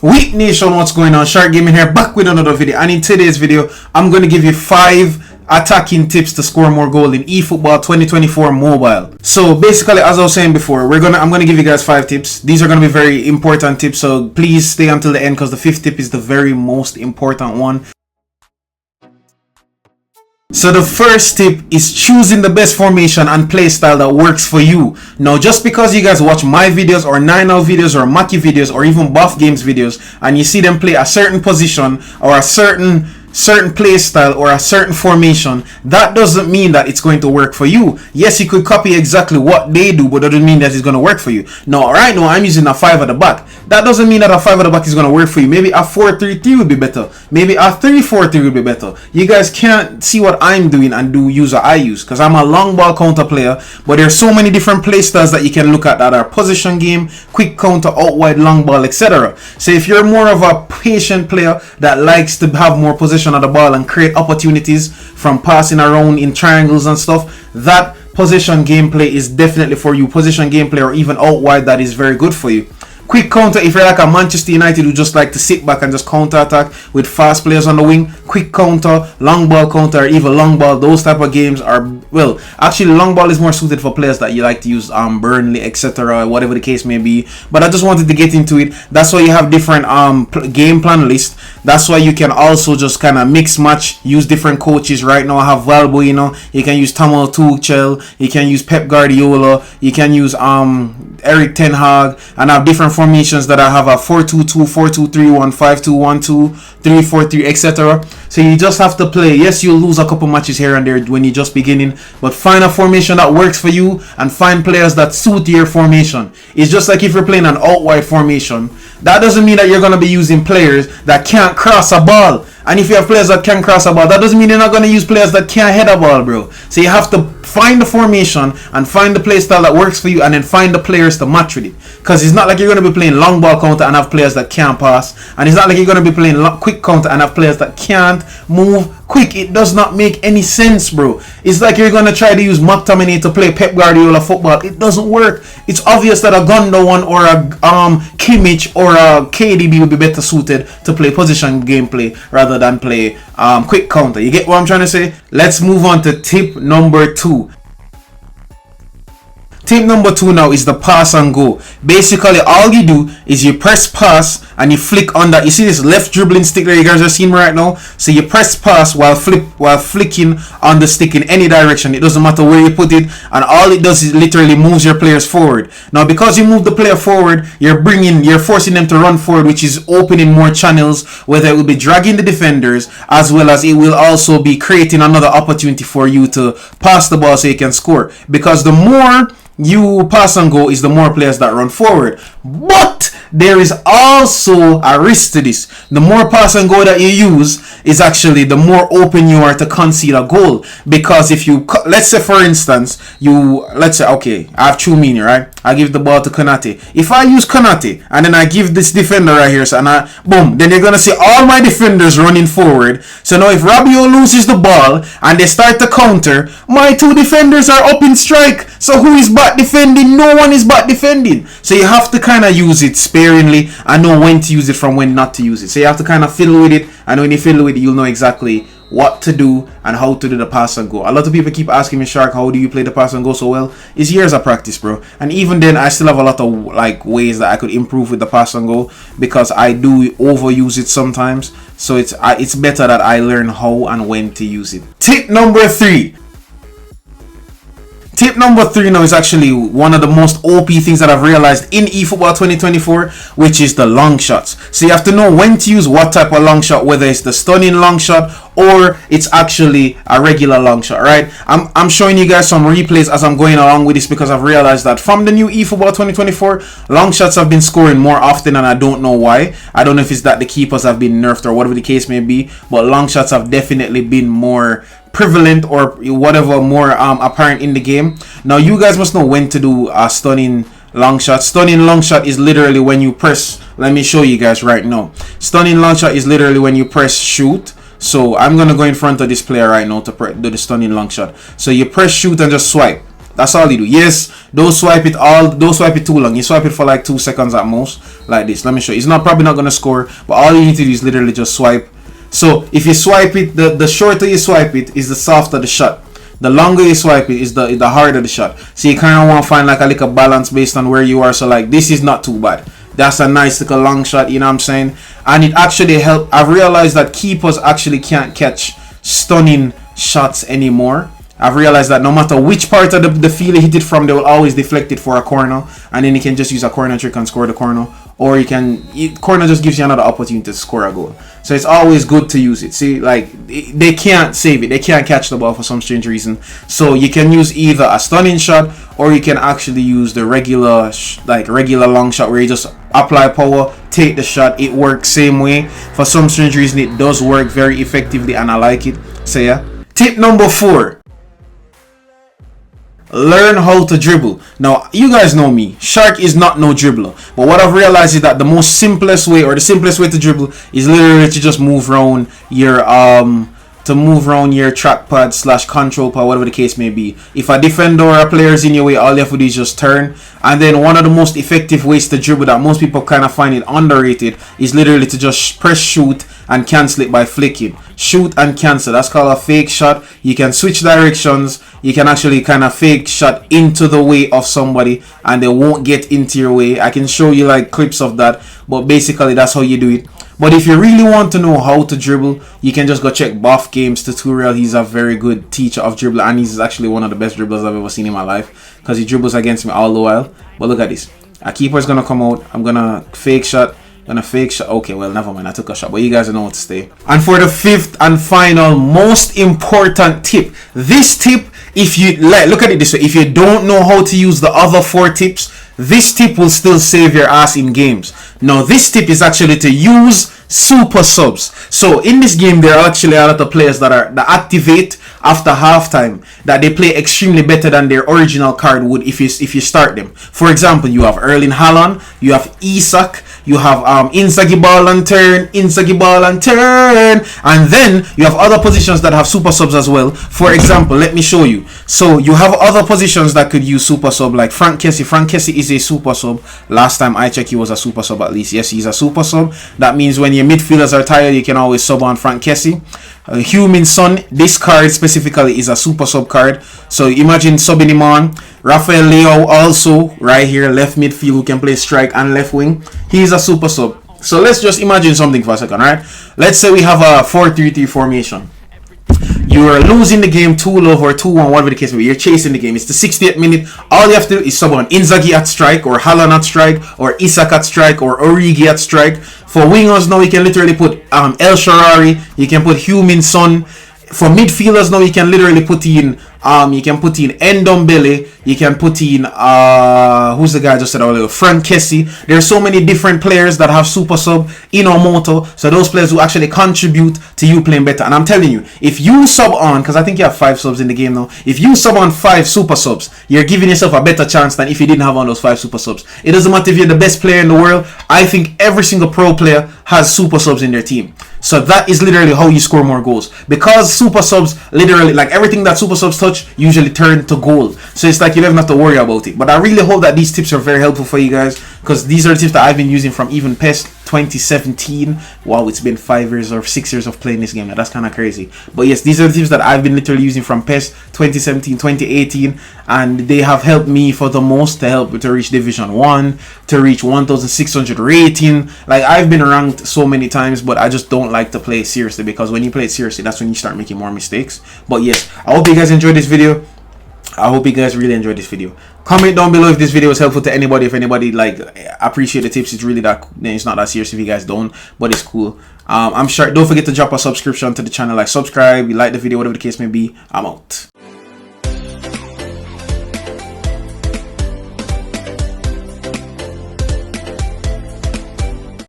Week Nation, what's going on? Sharc Gaming here, back with another video. And in today's video, I'm going to give you 5 attacking tips to score more goals in Efootball 2024 mobile. So basically, as I was saying before, I'm gonna give you guys 5 tips. These are gonna be very important tips, so please stay until the end because the 5th tip is the very most important one. So the first tip is choosing the best formation and play style that works for you. Now, just because you guys watch my videos or 9L videos or Maki videos or even Buff Games videos and you see them play a certain position or a certain play style or a certain formation, that doesn't mean that it's going to work for you. Yes, you could copy exactly what they do, but that doesn't mean that it's going to work for you. Now, right now, I'm using a 5 at the back. That doesn't mean that a 5 at the back is going to work for you. Maybe a 4-3-3 would be better. Maybe a 3-4-3 would be better. You guys can't see what I'm doing and use what I use, because I'm a long ball counter player, but there's so many different play styles that you can look at that are position game, quick counter, out wide, long ball, etc. So if you're more of a patient player that likes to have more position of the ball and create opportunities from passing around in triangles and stuff, that position gameplay is definitely for you. Position gameplay or even out wide, that is very good for you. Quick counter, if you're like a Manchester United who just like to sit back and just counter attack with fast players on the wing, quick counter, long ball counter, or even long ball, those type of games are, well, actually long ball is more suited for players that you like to use Burnley, etc., whatever the case may be. But I just wanted to get into it. That's why you have different game plan lists. That's why you can also just kind of mix match, use different coaches. Right now I have Valbuena, you can use Thomas Tuchel, you can use Pep Guardiola, you can use Eric Ten Hag, and I have different formations that I have a 4-2-2, 4-2-3-1, 5-2-1-2, 3-4-3, etc. So you just have to play. Yes, you'll lose a couple matches here and there when you're just beginning, but find a formation that works for you and find players that suit your formation. It's just like if you're playing an out wide formation, that doesn't mean that you're going to be using players that can't cross a ball. And if you have players that can cross a ball, that doesn't mean you're not going to use players that can't head a ball, bro. So you have to find the formation and find the play style that works for you, and then find the players to match with it. Because it's not like you're going to be playing long ball counter and have players that can't pass. And it's not like you're going to be playing quick counter and have players that can't move quick. It does not make any sense, bro. It's like you're going to try to use McTominay to play Pep Guardiola football. It doesn't work. It's obvious that a Gundogan or a Kimmich or a KDB would be better suited to play position gameplay rather than play quick counter. You get what I'm trying to say? Let's move on to tip number 2. Tip number 2 now is the pass and go. Basically, all you do is you press pass and you flick on that. You see this left dribbling stick that you guys are seeing right now? So you press pass while flicking on the stick in any direction. It doesn't matter where you put it, and all it does is literally moves your players forward. Now, because you move the player forward, you're forcing them to run forward, which is opening more channels, whether it will be dragging the defenders, as well as it will also be creating another opportunity for you to pass the ball so you can score. Because the more you pass and go is the more players that run forward. But there is also a risk to this. The more pass and go that you use is actually the more open you are to concede a goal. Because if you, let's say for instance, okay, I have Chumini, right? I give the ball to Konate. If I use Konate and then I give this defender right here, so boom, then you're gonna see all my defenders running forward. So now if Rabiot loses the ball and they start to counter, my 2 defenders are up in strike. So who is back defending? No one is back defending. So you have to kind of use it sparingly and know when to use it from when not to use it. So you have to kind of fiddle with it, and when you fiddle with it, you'll know exactly what to do and how to do the pass and go. A lot of people keep asking me, Sharc, how do you play the pass and go so well? It's years of practice, bro. And even then, I still have a lot of ways that I could improve with the pass and go, because I do overuse it sometimes. So it's better that I learn how and when to use it. Tip number 3. Tip number 3 now is actually one of the most OP things that I've realized in eFootball 2024, which is the long shots. So you have to know when to use what type of long shot, whether it's the stunning long shot or it's actually a regular long shot, right? I'm showing you guys some replays as I'm going along with this, because I've realized that from the new eFootball 2024, long shots have been scoring more often, and I don't know why. I don't know if it's that the keepers have been nerfed or whatever the case may be, but long shots have definitely been more prevalent or whatever, more apparent in the game. Now you guys must know when to do a stunning long shot. Stunning long shot is literally when you press, let me show you guys right now. Stunning long shot is literally when you press shoot. So I'm gonna go in front of this player right now to do the stunning long shot. So you press shoot and just swipe. That's all you do. Yes, don't swipe it too long. You swipe it for like 2 seconds at most, like this. Let me show you. It's probably not gonna score, but all you need to do is literally just swipe. So if you swipe it, the shorter you swipe it is the softer the shot. The longer you swipe it is the harder the shot. So you kind of want to find like a little balance based on where you are. So like this is not too bad. That's a nice little long shot, you know what I'm saying? And it actually helped. I've realized that keepers actually can't catch stunning shots anymore. I've realized that no matter which part of the field you hit it from, they will always deflect it for a corner, and then you can just use a corner trick and score the corner, or corner just gives you another opportunity to score a goal. So it's always good to use it. See, like they can't save it, they can't catch the ball for some strange reason. So you can use either a stunning shot, or you can actually use the regular long shot where you just apply power, take the shot. It works same way. For some strange reason, it does work very effectively, and I like it. So yeah. Tip number 4. Learn how to dribble. Now you guys know me, Sharc is not no dribbler, but what I've realized is that the simplest way to dribble is literally to just move around your trackpad / control pad, whatever the case may be. If a defender or a player is in your way, all you have to do is just turn. And then one of the most effective ways to dribble that most people kind of find it underrated is literally to just press shoot and cancel it by flicking. Shoot and cancel. That's called a fake shot. You can switch directions. You can actually kind of fake shot into the way of somebody and they won't get into your way. I can show you like clips of that, but basically that's how you do it. But if you really want to know how to dribble, you can just go check Buff Games tutorial. He's a very good teacher of dribble, and he's actually one of the best dribblers I've ever seen in my life, because he dribbles against me all the while. But look at this. A keeper's gonna come out. I'm gonna fake shot. Okay, well, never mind. I took a shot, but you guys know what to stay. And for the 5th and final, most important tip. This tip, if you look at it this way, if you don't know how to use the other 4 tips, this tip will still save your ass in games. Now, this tip is actually to use super subs. So in this game, there are actually a lot of players that activate after halftime, that they play extremely better than their original card would if you start them. For example, you have Erling Haaland, you have Isak, you have Inzaghi ball and turn, and then you have other positions that have super subs as well. For example, let me show you. So you have other positions that could use super sub, like Frank Kessie. Frank Kessie is a super sub. Last time I checked, he was a super sub at least. Yes, he's a super sub. That means when your midfielders are tired, you can always sub on Frank Kessie. Human Son, this card specifically is a super sub card. So imagine subbing him on. Rafael Leao also right here, left midfield, who can play strike and left wing. He's a super sub. So let's just imagine something for a second, right? Let's say we have a 4-3-3 formation. You are losing the game 2-0 or 2-1, whatever the case may be. You're chasing the game. It's the 60th minute. All you have to do is sub on Inzaghi at strike, or Haaland at strike, or Isak at strike, or Origi at strike. For wingers now, you can literally put El Shaarawy. You can put Human Son. For midfielders now, you can literally put in Ndombele. You can put in who's the guy I just said earlier, Frank Kessie. There are so many different players that have super sub in our moto. So those players who actually contribute to you playing better. And I'm telling you, if you sub on, because I think you have 5 subs in the game now, if you sub on 5 super subs, you're giving yourself a better chance than if you didn't have on those 5 super subs. It doesn't matter if you're the best player in the world. I think every single pro player has super subs in their team. So that is literally how you score more goals, because super subs literally, like everything that super subs touch usually turn to gold. So it's like you don't have to worry about it. But I really hope that these tips are very helpful for you guys, because these are the tips that I've been using from even PES 2017. Wow, it's been 5 years or 6 years of playing this game. Now that's kind of crazy. But yes, these are the tips that I've been literally using from PES 2017, 2018, and they have helped me for the most, to reach Division 1, to reach 1600 rating. Like, I've been ranked so many times, but I just don't like to play it seriously, because when you play it seriously, that's when you start making more mistakes. But yes, I hope you guys enjoyed this video. I hope you guys really enjoyed this video. Comment down below if this video was helpful to anybody. If anybody like appreciate the tips, it's really it's not that serious if you guys don't, but it's cool. I'm sure. Don't forget to drop a subscription to the channel, like subscribe, you like the video, whatever the case may be. I'm out.